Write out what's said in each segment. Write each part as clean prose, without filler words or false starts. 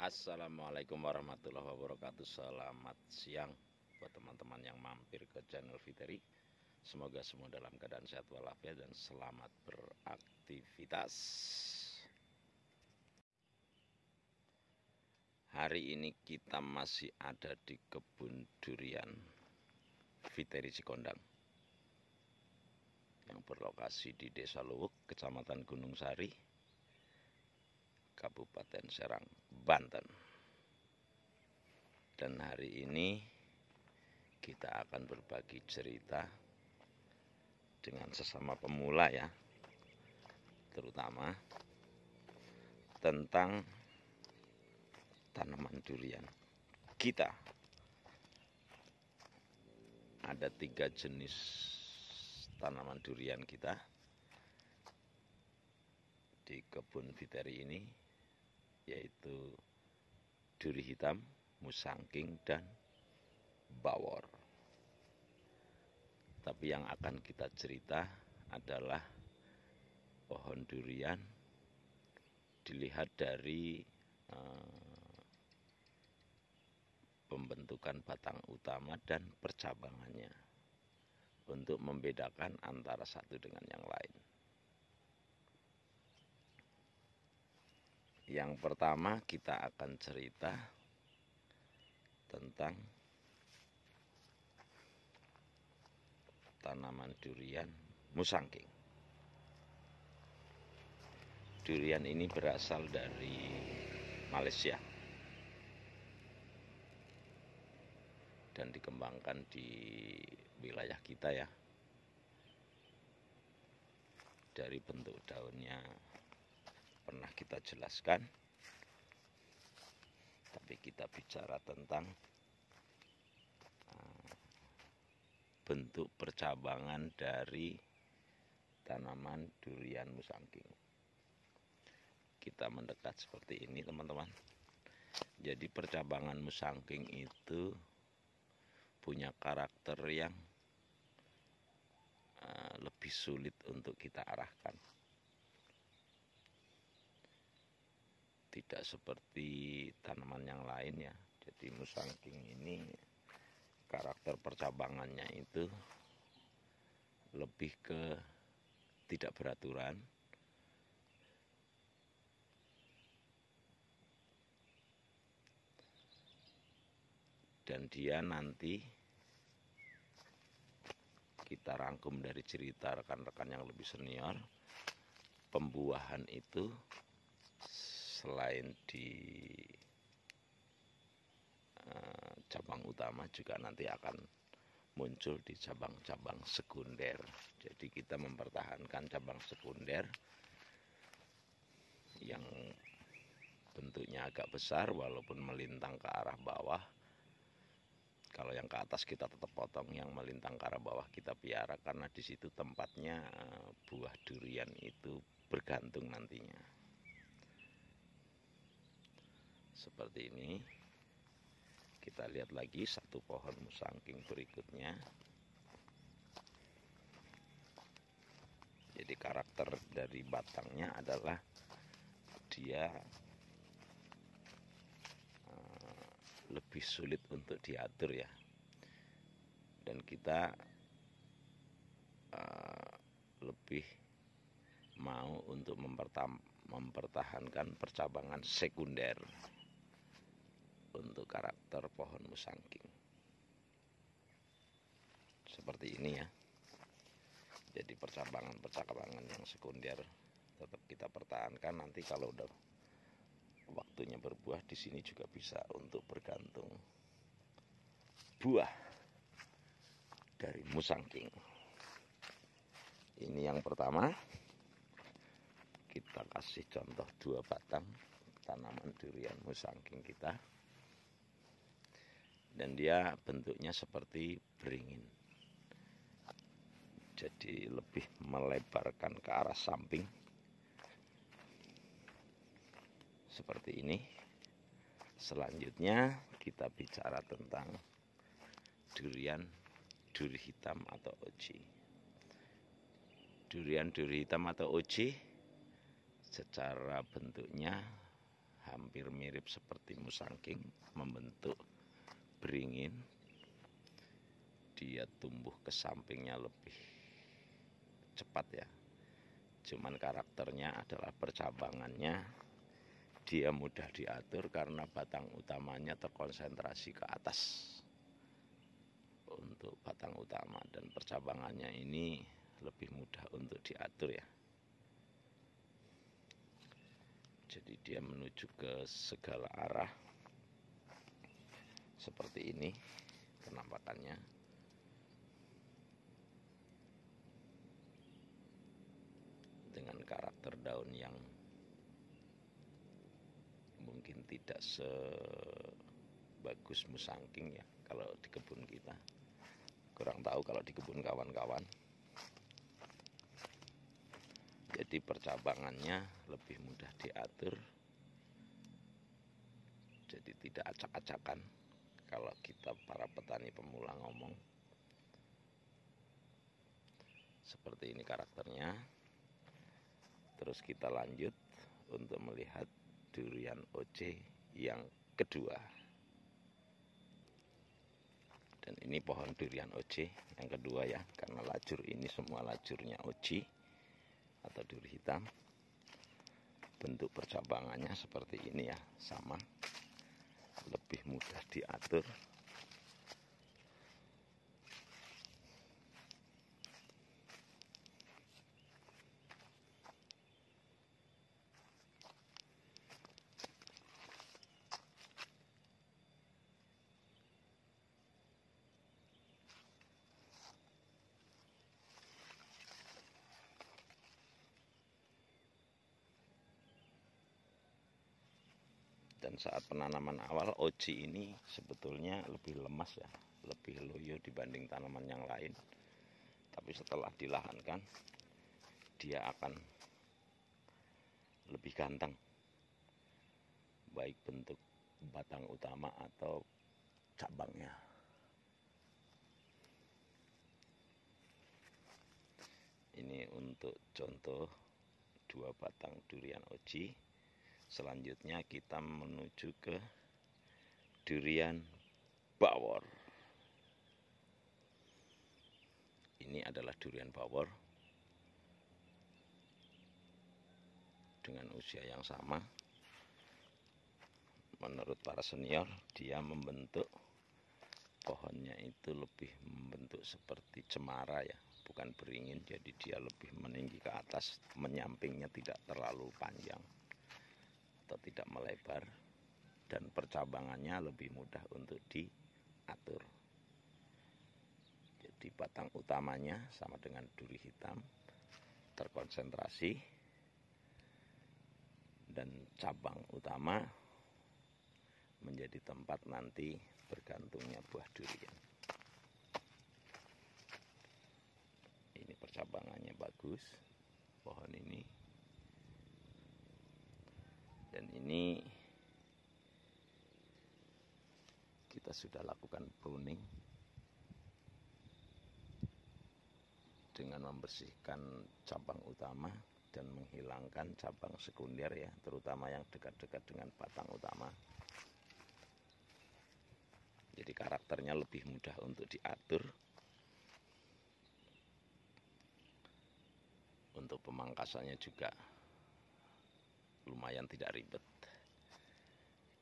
Assalamualaikum warahmatullahi wabarakatuh. Selamat siang buat teman-teman yang mampir ke channel Fiteri. Semoga semua dalam keadaan sehat walafiat dan selamat beraktivitas. Hari ini kita masih ada di kebun durian Fiteri Cikondang yang berlokasi di Desa Luwuk, Kecamatan Gunung Sari, Kabupaten Serang, Banten. Dan hari ini kita akan berbagi cerita dengan sesama pemula ya, terutama tentang tanaman durian. Kita ada 3 jenis tanaman durian kita di kebun Fiteri ini, yaitu duri hitam, musangking, dan bawor. Tapi yang akan kita cerita adalah pohon durian dilihat dari pembentukan batang utama dan percabangannya untuk membedakan antara satu dengan yang lain. Yang pertama kita akan cerita tentang tanaman durian musangking. Durian ini berasal dari Malaysia dan dikembangkan di wilayah kita ya. Dari bentuk daunnya pernah kita jelaskan, tapi kita bicara tentang bentuk percabangan dari tanaman durian musangking. Kita mendekat seperti ini teman-teman. Jadi percabangan musangking itu punya karakter yang lebih sulit untuk kita arahkan. Tidak seperti tanaman yang lain ya. Jadi musangking ini karakter percabangannya itu lebih ke tidak beraturan, dan dia nanti kita rangkum dari cerita rekan-rekan yang lebih senior, pembuahan itu selain di cabang utama juga nanti akan muncul di cabang-cabang sekunder. Jadi kita mempertahankan cabang sekunder yang bentuknya agak besar walaupun melintang ke arah bawah. Kalau yang ke atas kita tetap potong, yang melintang ke arah bawah kita piara karena di situ tempatnya buah durian itu bergantung nantinya. Seperti ini. Kita lihat lagi satu pohon musangking berikutnya. Jadi karakter dari batangnya adalah dia lebih sulit untuk diatur ya. Dan kita lebih mau untuk mempertahankan percabangan sekunder untuk karakter pohon musangking. Seperti ini ya. Jadi percabangan yang sekunder tetap kita pertahankan. Nanti kalau udah waktunya berbuah di sini juga bisa untuk bergantung buah dari musangking. Ini yang pertama. Kita kasih contoh 2 batang tanaman durian musangking kita. Dan dia bentuknya seperti beringin. Jadi lebih melebarkan ke arah samping. Seperti ini. Selanjutnya kita bicara tentang duri hitam atau oji. Duri hitam atau oji secara bentuknya hampir mirip seperti musangking, membentuk beringin. Dia tumbuh ke sampingnya lebih cepat ya. Cuman karakternya adalah percabangannya dia mudah diatur karena batang utamanya terkonsentrasi ke atas untuk batang utama, dan percabangannya ini lebih mudah untuk diatur ya. Jadi dia menuju ke segala arah seperti ini penampakannya. Dengan karakter daun yang mungkin tidak sebagus musangking ya kalau di kebun kita. Kurang tahu kalau di kebun kawan-kawan. Jadi percabangannya lebih mudah diatur. Jadi tidak acak-acakan kalau kita para petani pemula ngomong. Seperti ini karakternya. Terus kita lanjut untuk melihat durian OC yang kedua. Dan ini pohon durian OC yang kedua ya, karena lajur ini semua lajurnya OC atau duri hitam. Bentuk percabangannya seperti ini ya, sama, lebih mudah diatur. Dan saat penanaman awal OC ini sebetulnya lebih lemas ya, lebih loyo dibanding tanaman yang lain. Tapi setelah dilahankan dia akan lebih ganteng, baik bentuk batang utama atau cabangnya. Ini untuk contoh 2 batang durian OC. Selanjutnya kita menuju ke durian bawor. Ini adalah durian bawor dengan usia yang sama. Menurut para senior, dia membentuk pohonnya itu lebih membentuk seperti cemara ya, bukan beringin. Jadi dia lebih meninggi ke atas, menyampingnya tidak terlalu panjang atau tidak melebar, dan percabangannya lebih mudah untuk diatur. Jadi batang utamanya sama dengan duri hitam, terkonsentrasi, dan cabang utama menjadi tempat nanti bergantungnya buah durian. Ini percabangannya bagus pohon ini. Dan ini kita sudah lakukan pruning dengan membersihkan cabang utama dan menghilangkan cabang sekunder ya, terutama yang dekat-dekat dengan batang utama. Jadi karakternya lebih mudah untuk diatur. Untuk pemangkasannya juga lumayan tidak ribet.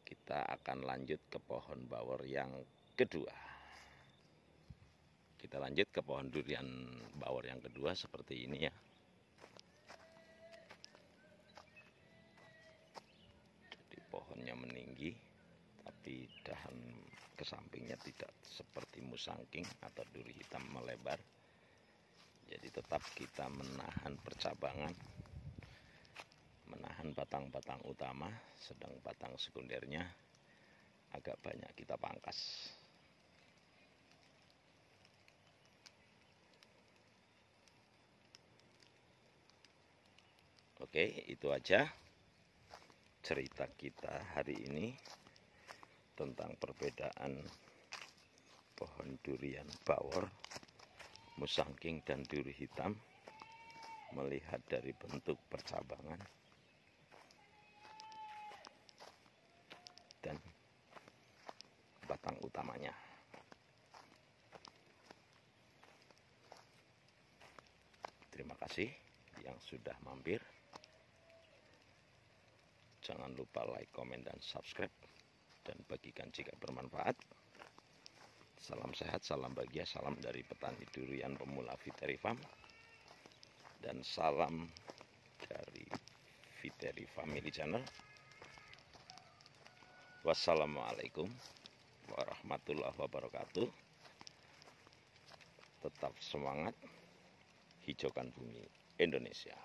Kita akan lanjut ke pohon bawor yang kedua. Kita lanjut ke pohon durian bawor yang kedua seperti ini ya. Jadi pohonnya meninggi, tapi dahan ke sampingnya tidak seperti musangking atau duri hitam melebar. Jadi tetap kita menahan percabangan, menahan batang-batang utama, sedang batang sekundernya agak banyak kita pangkas. Oke, itu aja cerita kita hari ini tentang perbedaan pohon durian bawor, musangking, dan duri hitam, melihat dari bentuk percabangan. dan batang utamanya. Terima kasih yang sudah mampir. Jangan lupa like, komen, dan subscribe, dan bagikan jika bermanfaat. Salam sehat, salam bahagia, salam dari petani durian pemula Viteri Farm, dan salam dari Viteri Family Channel. Wassalamualaikum warahmatullahi wabarakatuh. Tetap semangat, hijaukan bumi Indonesia.